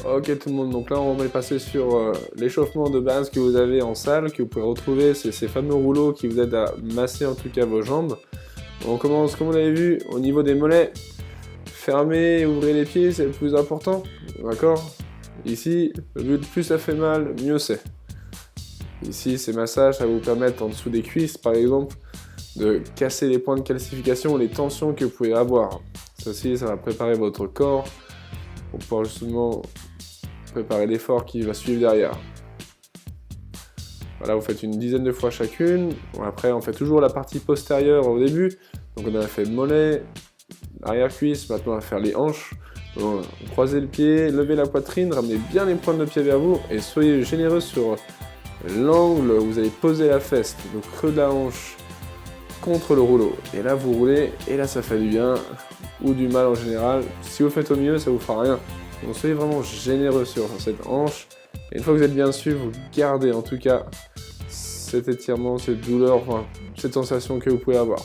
Ok tout le monde, donc là on va passer sur l'échauffement de base que vous avez en salle, que vous pouvez retrouver, c'est ces fameux rouleaux qui vous aident à masser en tout cas vos jambes. On commence comme on avait vu au niveau des mollets, fermez et ouvrez les pieds, c'est le plus important, d'accord? Ici, le but, plus ça fait mal, mieux c'est. Ici, ces massages, ça va vous permettre en dessous des cuisses par exemple, de casser les points de calcification, les tensions que vous pouvez avoir. Ceci, ça va préparer votre corps pour pouvoir justement préparer l'effort qui va suivre derrière. Voilà, vous faites une dizaine de fois chacune. Bon, après, on fait toujours la partie postérieure au début. Donc on a fait mollet, arrière-cuisse, maintenant on va faire les hanches. Donc, croisez le pied, levez la poitrine, ramenez bien les pointes de pied vers vous et soyez généreux sur l'angle où vous allez poser la fesse, le creux de la hanche contre le rouleau. Et là vous roulez, et là ça fait du bien, ou du mal en général. Si vous faites au mieux, ça vous fera rien. Donc soyez vraiment généreux sur cette hanche. Et une fois que vous êtes bien dessus, vous gardez en tout cas cet étirement, cette douleur, enfin, cette sensation que vous pouvez avoir.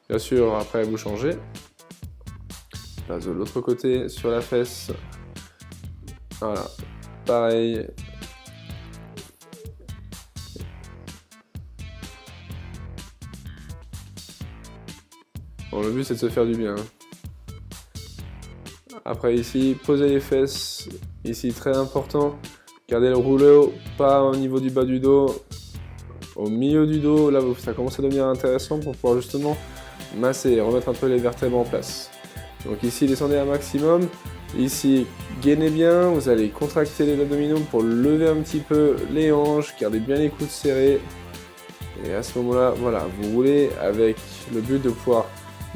Bien sûr, après vous changez. Passe de l'autre côté sur la fesse. Voilà, pareil. Bon, le but c'est de se faire du bien. Après ici, posez les fesses. Ici, très important. Gardez le rouleau, pas au niveau du bas du dos. Au milieu du dos, là ça commence à devenir intéressant pour pouvoir justement masser et remettre un peu les vertèbres en place. Donc ici, descendez un maximum. Ici, gainez bien. Vous allez contracter les abdominaux pour lever un petit peu les hanches. Gardez bien les coudes serrés. Et à ce moment-là, voilà, vous roulez avec le but de pouvoir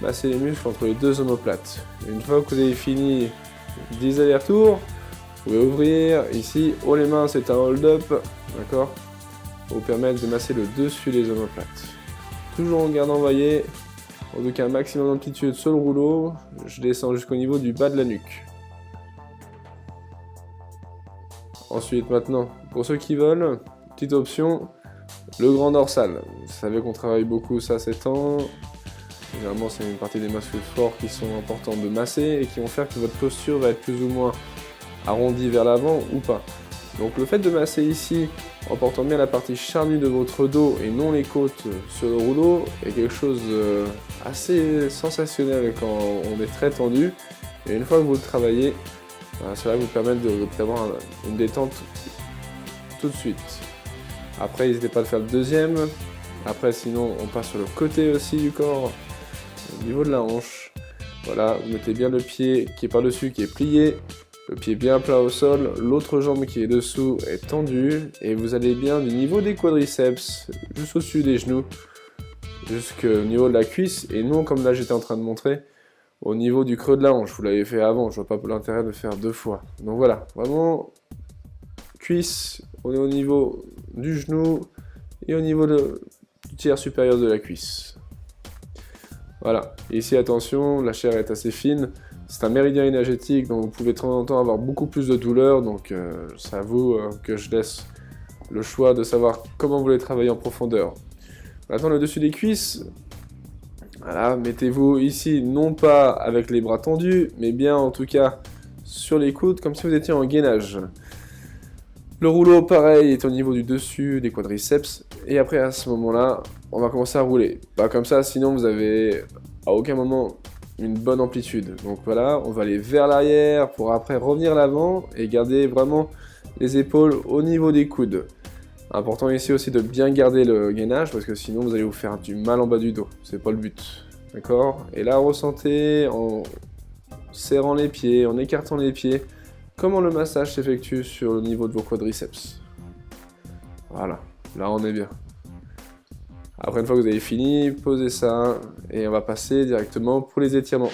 masser les muscles entre les deux omoplates. Une fois que vous avez fini 10 allers-retours, vous pouvez ouvrir. Ici, haut les mains, c'est un hold-up. D'accord ? Pour vous permettre de masser le dessus des omoplates. Toujours en gardant, voyez, en tout cas un maximum d'amplitude sur le rouleau. Je descends jusqu'au niveau du bas de la nuque. Ensuite, maintenant, pour ceux qui veulent, petite option, le grand dorsal. Vous savez qu'on travaille beaucoup ça ces temps. Généralement, c'est une partie des muscles forts qui sont importants de masser et qui vont faire que votre posture va être plus ou moins arrondie vers l'avant ou pas. Donc le fait de masser ici en portant bien la partie charnue de votre dos et non les côtes sur le rouleau est quelque chose assez sensationnel quand on est très tendu. Et une fois que vous le travaillez, cela va vous permettre d'avoir une détente tout de suite. Après, n'hésitez pas à faire le deuxième. Après, sinon, on passe sur le côté aussi du corps, au niveau de la hanche. Voilà, vous mettez bien le pied qui est par-dessus, qui est plié. Le pied bien plat au sol, l'autre jambe qui est dessous est tendue et vous allez bien du niveau des quadriceps jusqu'au-dessus des genoux, jusqu'au niveau de la cuisse et non comme là j'étais en train de montrer, au niveau du creux de la hanche. Vous l'avez fait avant, je vois pas l'intérêt de faire deux fois. Donc voilà, vraiment cuisse, on est au niveau du genou et au niveau du tiers supérieur de la cuisse. Voilà, ici attention, la chair est assez fine. C'est un méridien énergétique, donc vous pouvez de temps en temps avoir beaucoup plus de douleur, donc c'est à vous que je laisse le choix de savoir comment vous voulez travailler en profondeur. Maintenant le dessus des cuisses, voilà, mettez-vous ici non pas avec les bras tendus, mais bien en tout cas sur les coudes, comme si vous étiez en gainage. Le rouleau pareil est au niveau du dessus des quadriceps, et après à ce moment-là, on va commencer à rouler. Pas comme ça, sinon vous avez à aucun moment une bonne amplitude. Donc voilà, on va aller vers l'arrière pour après revenir à l'avant et garder vraiment les épaules au niveau des coudes. Important ici aussi de bien garder le gainage parce que sinon vous allez vous faire du mal en bas du dos. C'est pas le but. D'accord? Et là, ressentez en serrant les pieds, en écartant les pieds, comment le massage s'effectue sur le niveau de vos quadriceps. Voilà, là on est bien. Après, une fois que vous avez fini, posez ça et on va passer directement pour les étirements.